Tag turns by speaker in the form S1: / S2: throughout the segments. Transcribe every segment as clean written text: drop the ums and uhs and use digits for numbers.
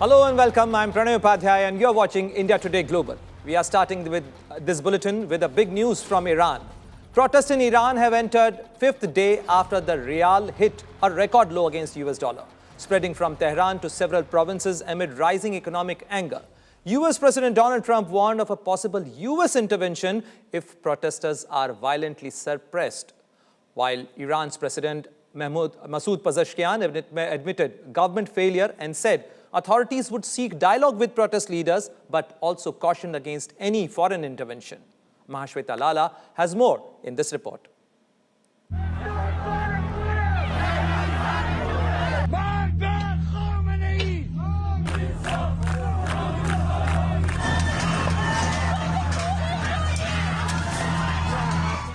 S1: Hello and welcome. I'm Pranay Upadhyay and you're watching India Today Global. We are starting with this bulletin with a big news from Iran. Protests in Iran have entered fifth day after the rial hit a record low against US dollar, spreading from Tehran to several provinces amid rising economic anger. US President Donald Trump warned of a possible US intervention if protesters are violently suppressed, while Iran's President Masoud Pezeshkian admitted government failure and said authorities would seek dialogue with protest leaders, but also cautioned against any foreign intervention. Mahashweta Lala has more in this report.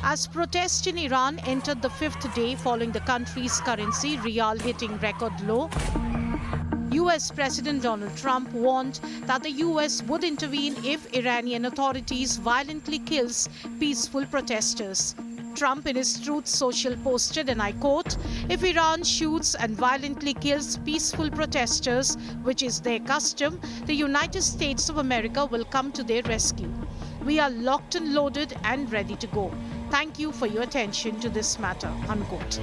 S2: As protests in Iran entered the fifth day following the country's currency rial hitting record low, US President Donald Trump warned that the US would intervene if Iranian authorities violently kills peaceful protesters. Trump in his Truth Social posted, and I quote, "If Iran shoots and violently kills peaceful protesters, which is their custom, the United States of America will come to their rescue. We are locked and loaded and ready to go. Thank you for your attention to this matter," unquote.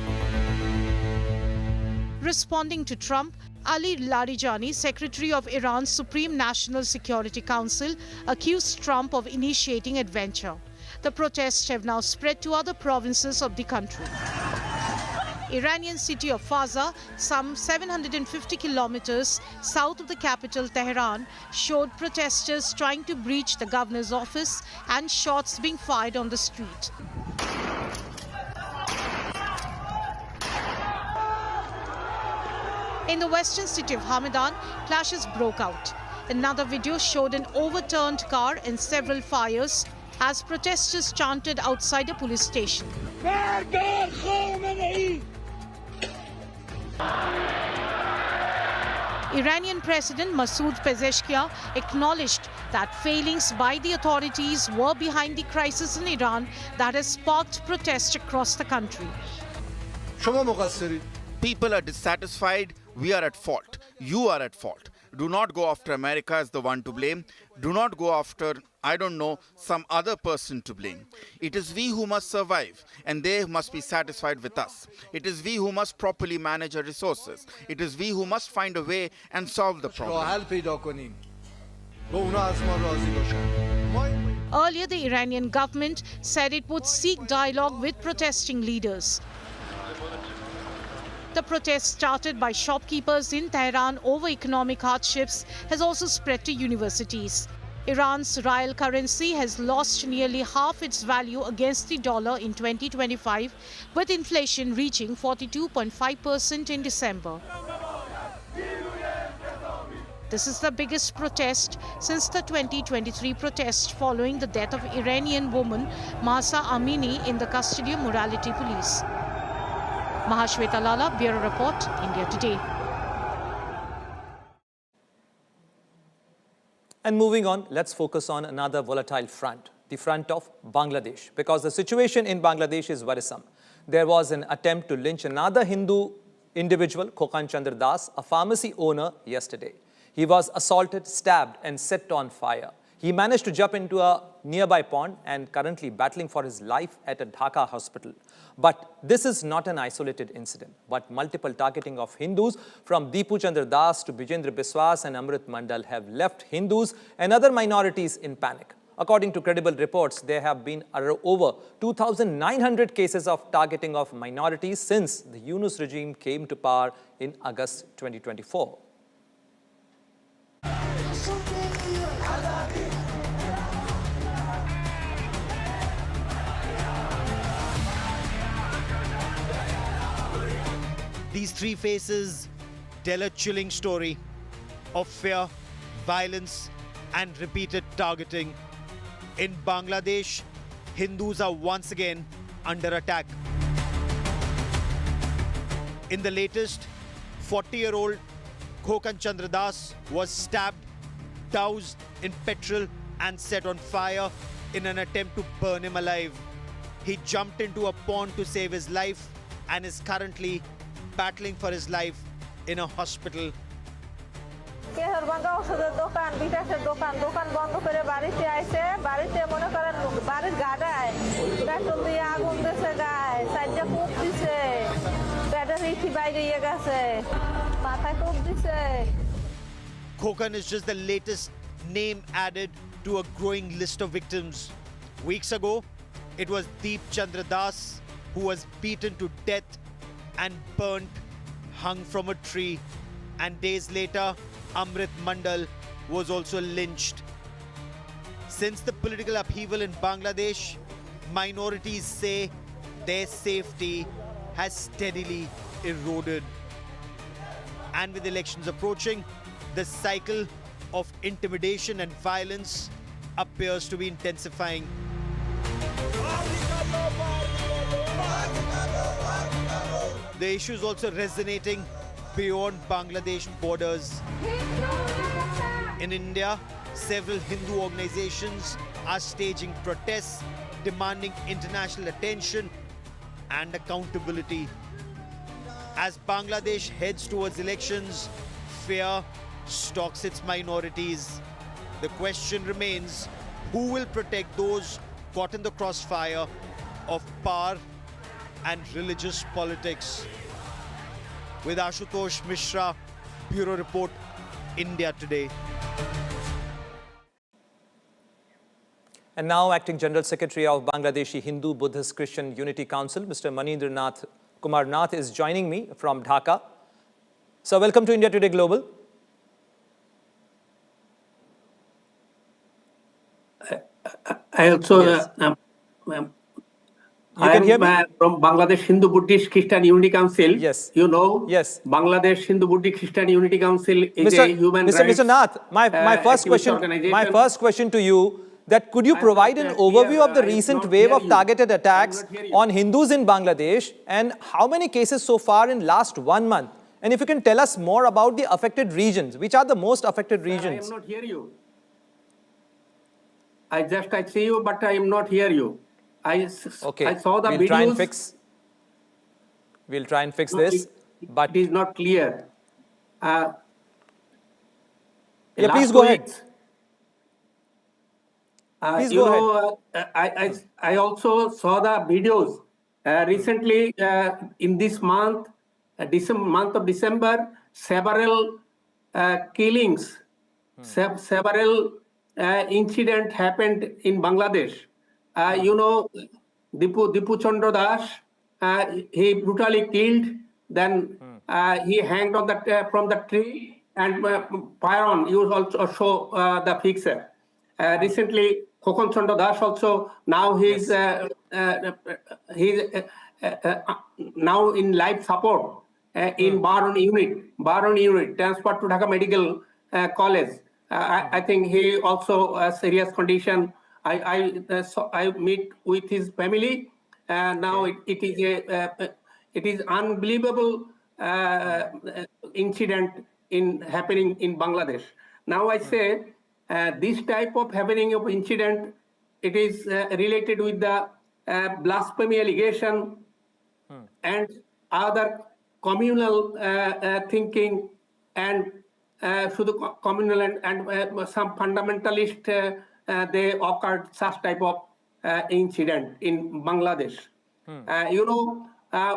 S2: Responding to Trump, Ali Larijani, Secretary of Iran's Supreme National Security Council, accused Trump of initiating adventure. The protests have now spread to other provinces of the country. Iranian city of Faza, some 750 kilometers south of the capital Tehran, showed protesters trying to breach the governor's office and shots being fired on the street. In the western city of Hamadan, clashes broke out. Another video showed an overturned car and several fires as protesters chanted outside a police station. Iranian President Masoud Pezeshkian acknowledged that failings by the authorities were behind the crisis in Iran that has sparked protests across the country.
S3: People are dissatisfied. We are at fault. You are at fault. Do not go after America as the one to blame. Do not go after, some other person to blame. It is we who must survive, and they must be satisfied with us. It is we who must properly manage our resources. It is we who must find a way and solve the problem.
S2: Earlier, the Iranian government said it would seek dialogue with protesting leaders. The protest started by shopkeepers in Tehran over economic hardships has also spread to universities. Iran's rial currency has lost nearly half its value against the dollar in 2025, with inflation reaching 42.5% in December. This is the biggest protest since the 2023 protest following the death of Iranian woman Mahsa Amini in the custody of morality police. Mahashweta Lala, Bureau Report, India Today.
S1: And moving on, let's focus on another volatile front, the front of Bangladesh, because the situation in Bangladesh is worrisome. There was an attempt to lynch another Hindu individual, Khokhan Chandra, a pharmacy owner, yesterday. He was assaulted, stabbed, and set on fire. He managed to jump into a nearby pond and currently battling for his life at a Dhaka hospital. But this is not an isolated incident, but multiple targeting of Hindus from Deepu Chandra Das to Bijendra Biswas and Amrit Mandal have left Hindus and other minorities in panic. According to credible reports, there have been over 2,900 cases of targeting of minorities since the Yunus regime came to power in August 2024.
S4: These three faces tell a chilling story of fear, violence, and repeated targeting. In Bangladesh, Hindus are once again under attack. In the latest, 40-year-old Khokhan Chandra was stabbed, doused in petrol, and set on fire in an attempt to burn him alive. He jumped into a pond to save his life and is currently battling for his life in a hospital.
S5: Kehar ভাঙ্গা ওষুধের দোকান বিকাশের দোকান দোকান বন্ধ করে বাড়িতে আইছে বাড়িতে মনে করেন বাড়ির গাডায় পেট্রোল দিয়ে আগুন দিছে গায়ে সাইডে কূপ দিছে পেটের ইথি বাইরে গেছে মাথায় কূপ দিছে
S4: Khokhan is just the latest name added to a growing list of victims. Weeks ago, it was Deep Chandra Das who was beaten to death and burnt, hung from a tree. And days later, Amrit Mandal was also lynched. Since the political upheaval in Bangladesh, minorities say their safety has steadily eroded. And with elections approaching, the cycle of intimidation and violence appears to be intensifying. The issue is also resonating beyond Bangladesh borders. In India, several Hindu organizations are staging protests demanding international attention and accountability. As Bangladesh heads towards elections, fear stalks its minorities. The question remains, who will protect those caught in the crossfire of power and religious politics? With Ashutosh Mishra, Bureau Report, India Today.
S1: And now, Acting General Secretary of Bangladeshi Hindu Buddhist Christian Unity Council, Mr. Manindranath Kumar Nath, is joining me from Dhaka. So, welcome to India Today Global.
S6: I also,
S1: Yes.
S6: I
S1: can
S6: am
S1: hear me?
S6: From Bangladesh Hindu Buddhist Christian Unity Council.
S1: Yes.
S6: You know,
S1: Yes.
S6: Bangladesh Hindu Buddhist Christian Unity Council is a human
S1: Mr.
S6: rights
S1: Mr. Nath, my first
S6: activist
S1: question,
S6: organization.
S1: my first question to you, that could you
S6: I'm
S1: provide
S6: not
S1: an
S6: clear.
S1: overview of the
S6: I
S1: recent
S6: not
S1: wave
S6: hear
S1: of
S6: you.
S1: targeted attacks
S6: I'm not hear you.
S1: on Hindus in Bangladesh, and how many cases so far in last 1 month? And if you can tell us more about the affected regions, which are the most affected
S6: I
S1: regions?
S6: am not hear you. I see you, but I am not hear you.
S1: Okay,
S6: I saw the
S1: we'll
S6: videos.
S1: try and fix. We'll try and fix this, but
S6: it is not clear.
S1: yeah, please
S6: last
S1: go ahead.
S6: weeks,
S1: Please
S6: you
S1: go
S6: know, I also saw the videos recently in this month, month of December, several killings, several incident happened in Bangladesh. You know, Dipu Chandra Das, he brutally killed. Then he hanged on from the tree, and fire on. You also show the picture. Recently, Khokhan Chandra Das also, now he's now in life support in Baron unit, transferred to Dhaka Medical College. I think he also a serious condition. I meet with his family. Now it is unbelievable incident happening in Bangladesh. Now I say this type of happening of incident, it is related with the blasphemy allegation and other communal thinking and শুধু communal and some fundamentalist they occurred such type of incident in Bangladesh. You know,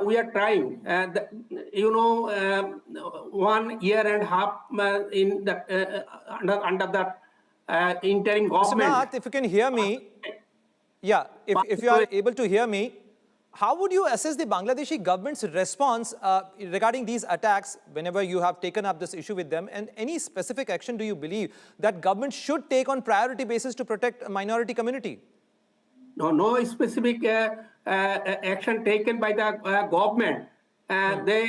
S6: we are trying. You know, 1 year and a half in the under that interim
S1: Mr.
S6: government.
S1: Nath, if you can hear me, yeah, if you are able to hear me, how would you assess the Bangladeshi government's response regarding these attacks whenever you have taken up this issue with them? And any specific action do you believe that government should take on priority basis to protect a minority community?
S6: No specific action taken by the government. The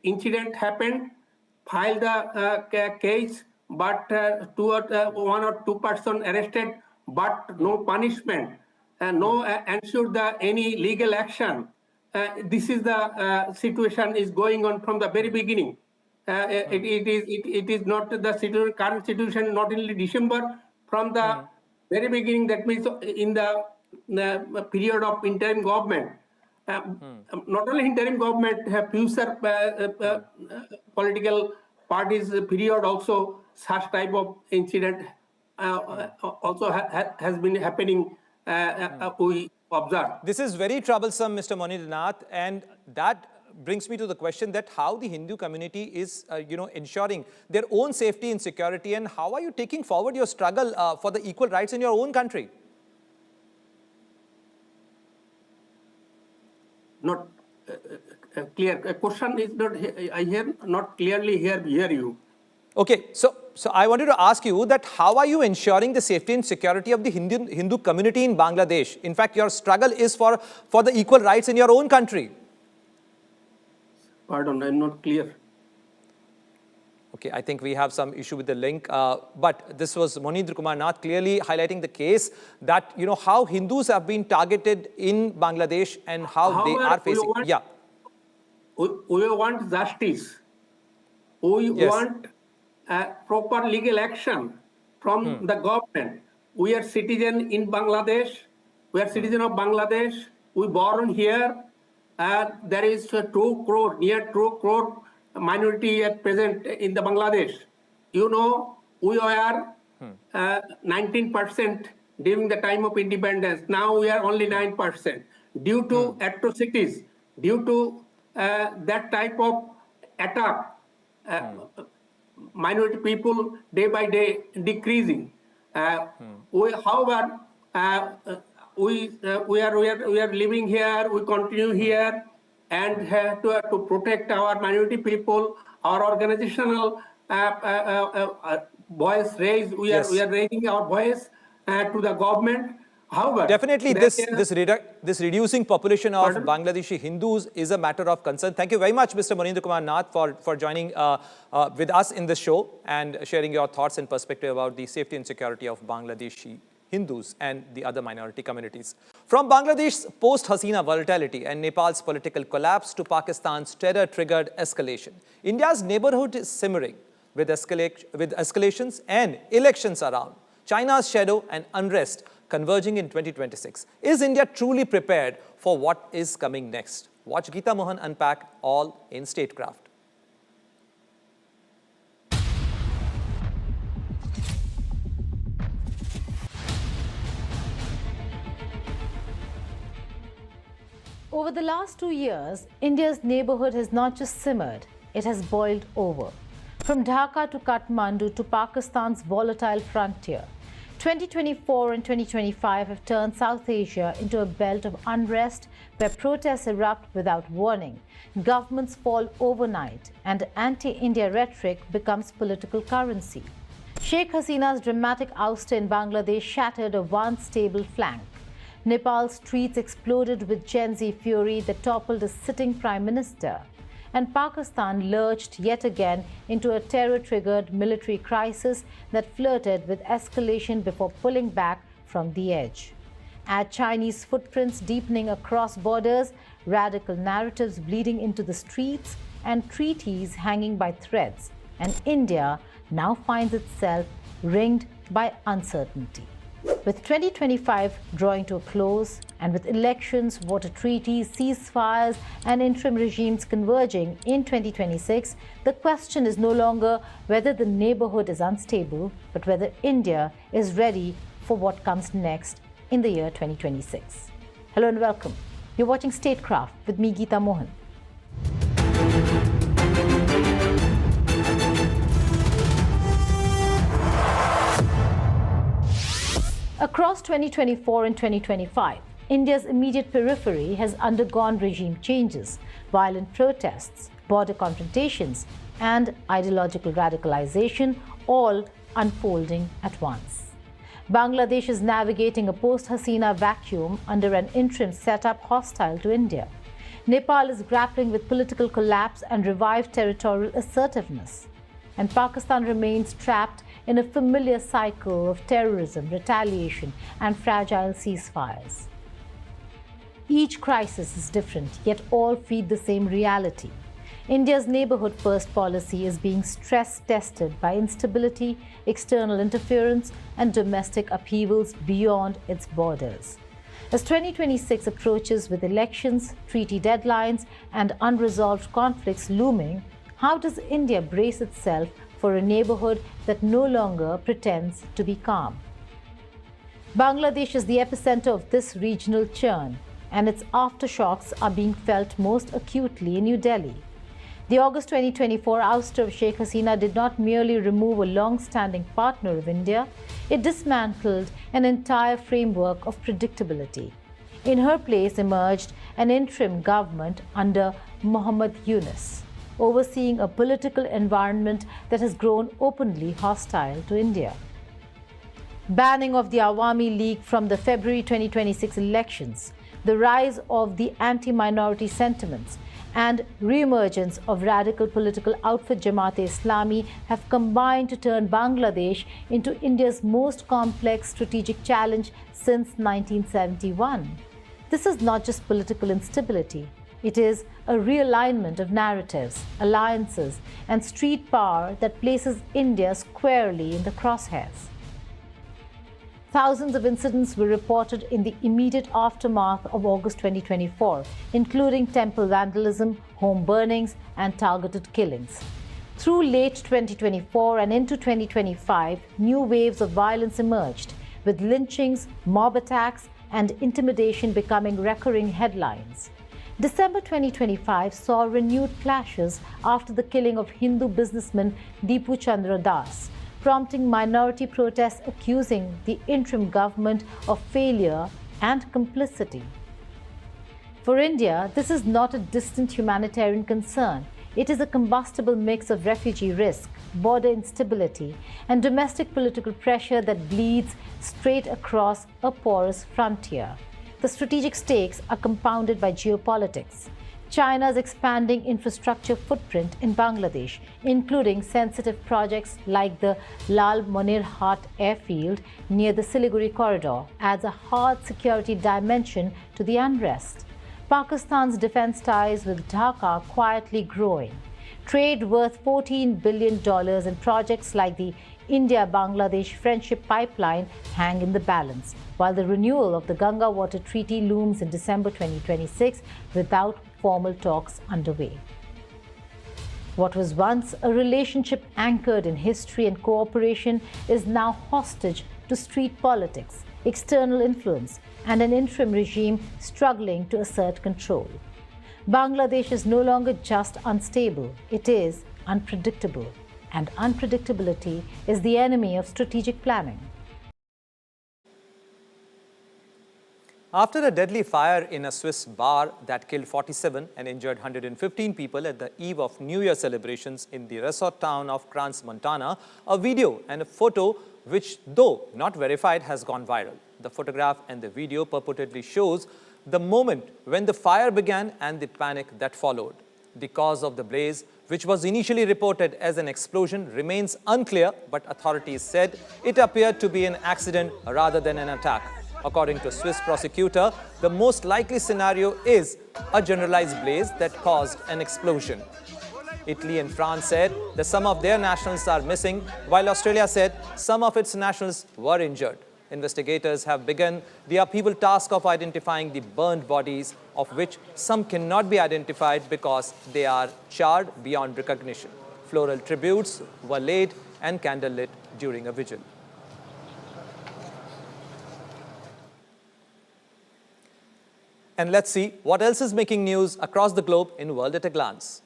S6: incident happened, filed the case, but one or two person arrested, but no punishment, no ensure any legal action. This is the situation is going on from the very beginning. It is not the current situation, not only December, from the very beginning, that means in the period of interim government. Not only interim government, have future political party's period also such type of incident also has been happening, we observe.
S1: This is very troublesome, Mr. Monirnath, and that brings me to the question that how the Hindu community is, ensuring their own safety and security, and how are you taking forward your struggle for the equal rights in your own country?
S6: Not clear. A question is not. I hear not clearly. Hear you.
S1: Okay, so I wanted to ask you that how are you ensuring the safety and security of the Hindu community in Bangladesh? In fact, your struggle is for the equal rights in your own country.
S6: Pardon, I'm not clear.
S1: Okay, I think we have some issue with the link, but this was Monindra Kumar Nath clearly highlighting the case that, how Hindus have been targeted in Bangladesh and how they are facing.
S6: We want justice. We want proper legal action from the government. We are citizen in Bangladesh. We are citizen of Bangladesh. We born here. There is 2 crore, near 2 crore minority at present in the Bangladesh. We were 19% during the time of independence. Now we are only 9%. Due to atrocities, due to that type of attack, minority people day by day decreasing. However, we are living here. We continue here, and to protect our minority people, our organizational voice raised. We are raising our voice to the government. However,
S1: definitely this reducing population of Bangladeshi Hindus is a matter of concern. Thank you very much, Mr. Monindra Kumar Nath, for joining with us in the show and sharing your thoughts and perspective about the safety and security of Bangladeshi Hindus and the other minority communities. From Bangladesh's post-Hasina volatility and Nepal's political collapse to Pakistan's terror-triggered escalation, India's neighborhood is simmering with escalations and elections around. China's shadow and unrest converging in 2026. Is India truly prepared for what is coming next? Watch Geeta Mohan unpack all in Statecraft.
S7: Over the last 2 years, India's neighborhood has not just simmered, it has boiled over. From Dhaka to Kathmandu to Pakistan's volatile frontier, 2024 and 2025 have turned South Asia into a belt of unrest where protests erupt without warning, governments fall overnight, and anti-India rhetoric becomes political currency. Sheikh Hasina's dramatic ouster in Bangladesh shattered a once stable flank. Nepal's streets exploded with Gen Z fury that toppled a sitting prime minister. And Pakistan lurched yet again into a terror-triggered military crisis that flirted with escalation before pulling back from the edge. Add Chinese footprints deepening across borders, radical narratives bleeding into the streets, and treaties hanging by threads, and India now finds itself ringed by uncertainty. With 2025 drawing to a close, and with elections, water treaties, ceasefires, and interim regimes converging in 2026, the question is no longer whether the neighborhood is unstable, but whether India is ready for what comes next in the year 2026. Hello and welcome. You're watching Statecraft with me, Geeta Mohan. Across 2024 and 2025, India's immediate periphery has undergone regime changes, violent protests, border confrontations, and ideological radicalization, all unfolding at once. Bangladesh is navigating a post-Hasina vacuum under an interim setup hostile to India. Nepal is grappling with political collapse and revived territorial assertiveness. And Pakistan remains trapped in a familiar cycle of terrorism, retaliation, and fragile ceasefires. Each crisis is different, yet all feed the same reality. India's neighborhood-first policy is being stress-tested by instability, external interference, and domestic upheavals beyond its borders. As 2026 approaches with elections, treaty deadlines, and unresolved conflicts looming, how does India brace itself for a neighbourhood that no longer pretends to be calm? Bangladesh is the epicenter of this regional churn, and its aftershocks are being felt most acutely in New Delhi. The August 2024 ouster of Sheikh Hasina did not merely remove a long-standing partner of India, it dismantled an entire framework of predictability. In her place emerged an interim government under Muhammad Yunus, overseeing a political environment that has grown openly hostile to India. Banning of the Awami League from the February 2026 elections, the rise of the anti-minority sentiments, and re-emergence of radical political outfit Jamaat-e-Islami have combined to turn Bangladesh into India's most complex strategic challenge since 1971. This is not just political instability. It is a realignment of narratives, alliances, and street power that places India squarely in the crosshairs. Thousands of incidents were reported in the immediate aftermath of August 2024, including temple vandalism, home burnings, and targeted killings. Through late 2024 and into 2025, new waves of violence emerged, with lynchings, mob attacks, and intimidation becoming recurring headlines. December 2025 saw renewed clashes after the killing of Hindu businessman Geeta Chandra Das, prompting minority protests accusing the interim government of failure and complicity. For India, this is not a distant humanitarian concern. It is a combustible mix of refugee risk, border instability, and domestic political pressure that bleeds straight across a porous frontier. The strategic stakes are compounded by geopolitics. China's expanding infrastructure footprint in Bangladesh, including sensitive projects like the Lal Monir Hat airfield near the Siliguri corridor, adds a hard security dimension to the unrest. Pakistan's defense ties with Dhaka quietly growing. Trade worth $14 billion in projects like the India-Bangladesh Friendship Pipeline hang in the balance, while the renewal of the Ganga Water Treaty looms in December 2026 without formal talks underway. What was once a relationship anchored in history and cooperation is now hostage to street politics, external influence, and an interim regime struggling to assert control. Bangladesh is no longer just unstable, it is unpredictable. And unpredictability is the enemy of strategic planning.
S1: After a deadly fire in a Swiss bar that killed 47 and injured 115 people at the eve of New Year celebrations in the resort town of Crans, Montana, a video and a photo which, though not verified, has gone viral. The photograph and the video purportedly shows the moment when the fire began and the panic that followed. The cause of the blaze, which was initially reported as an explosion, remains unclear, but authorities said it appeared to be an accident rather than an attack. According to a Swiss prosecutor, the most likely scenario is a generalized blaze that caused an explosion. Italy and France said that some of their nationals are missing, while Australia said some of its nationals were injured. Investigators have begun the upheaval task of identifying the burned bodies, of which some cannot be identified because they are charred beyond recognition. Floral tributes were laid and candlelit during a vigil. And let's see what else is making news across the globe in World at a Glance.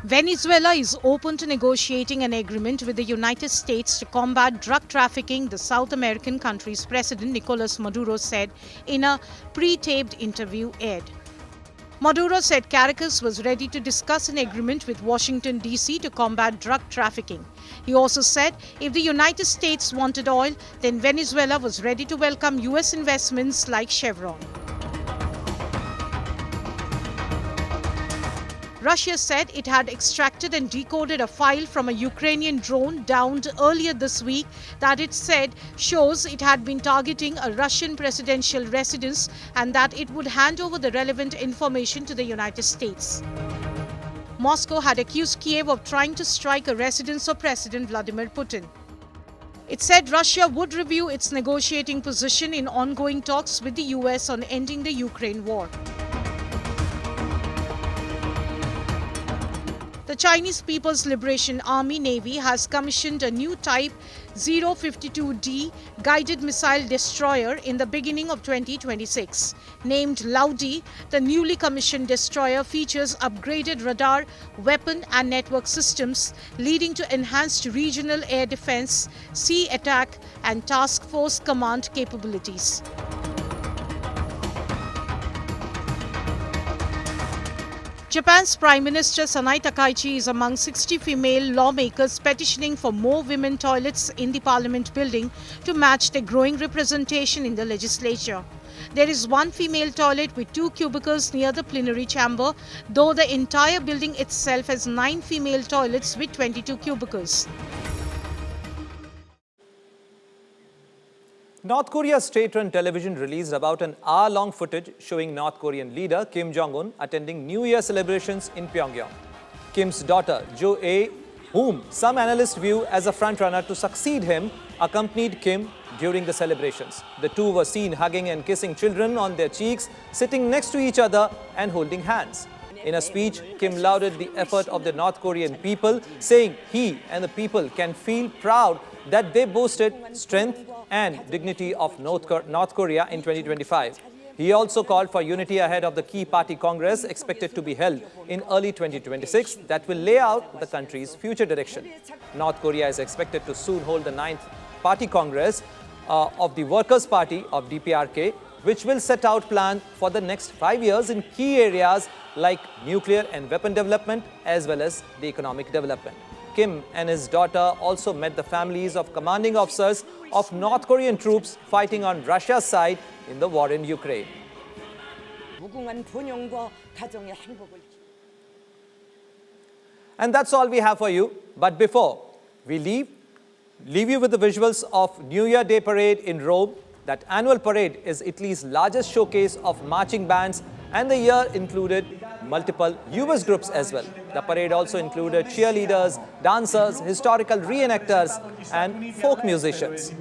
S2: Venezuela is open to negotiating an agreement with the United States to combat drug trafficking, the South American country's President Nicolas Maduro said in a pre-taped interview aired. Maduro said Caracas was ready to discuss an agreement with Washington, D.C. to combat drug trafficking. He also said if the United States wanted oil, then Venezuela was ready to welcome U.S. investments like Chevron. Russia said it had extracted and decoded a file from a Ukrainian drone downed earlier this week that it said shows it had been targeting a Russian presidential residence and that it would hand over the relevant information to the United States. Moscow had accused Kiev of trying to strike a residence of President Vladimir Putin. It said Russia would review its negotiating position in ongoing talks with the US on ending the Ukraine war. The Chinese People's Liberation Army Navy has commissioned a new Type 052D guided missile destroyer in the beginning of 2026. Named Laudi, the newly commissioned destroyer features upgraded radar, weapon and network systems, leading to enhanced regional air defense, sea attack and task force command capabilities. Japan's Prime Minister Sanai Takaichi is among 60 female lawmakers petitioning for more women toilets in the parliament building to match their growing representation in the legislature. There is one female toilet with 2 cubicles near the plenary chamber, though the entire building itself has 9 female toilets with 22 cubicles.
S1: North Korea's state-run television released about an hour-long footage showing North Korean leader Kim Jong-un attending New Year celebrations in Pyongyang. Kim's daughter, Jo-ae, whom some analysts view as a front-runner to succeed him, accompanied Kim during the celebrations. The two were seen hugging and kissing children on their cheeks, sitting next to each other and holding hands. In a speech, Kim lauded the effort of the North Korean people, saying he and the people can feel proud that they boasted strength and dignity of North Korea in 2025. He also called for unity ahead of the key party congress expected to be held in early 2026 that will lay out the country's future direction. North Korea is expected to soon hold the 9th party congress of the Workers' Party of DPRK, which will set out plans for the next 5 years in key areas like nuclear and weapon development as well as the economic development. Kim and his daughter also met the families of commanding officers of North Korean troops fighting on Russia's side in the war in Ukraine. And that's all we have for you. But before we leave you with the visuals of New Year Day parade in Rome. That annual parade is Italy's largest showcase of marching bands, and the year included multiple US groups as well. The parade also included cheerleaders, dancers, historical reenactors, and folk musicians.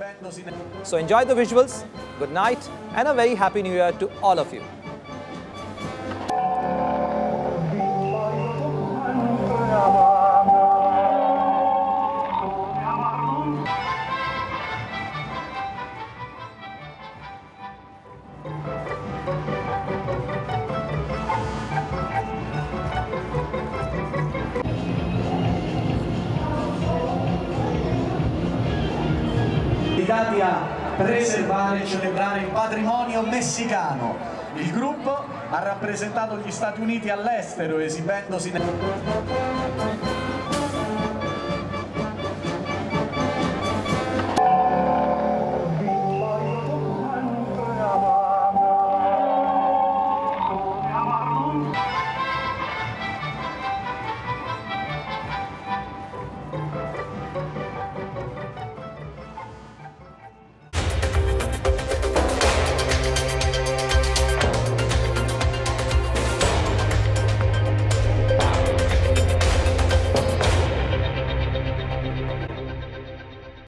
S1: So enjoy the visuals, good night, and a very happy New Year to all of you.
S8: Dedicati a preservare e celebrare il patrimonio messicano. Il gruppo ha rappresentato gli Stati Uniti all'estero esibendosi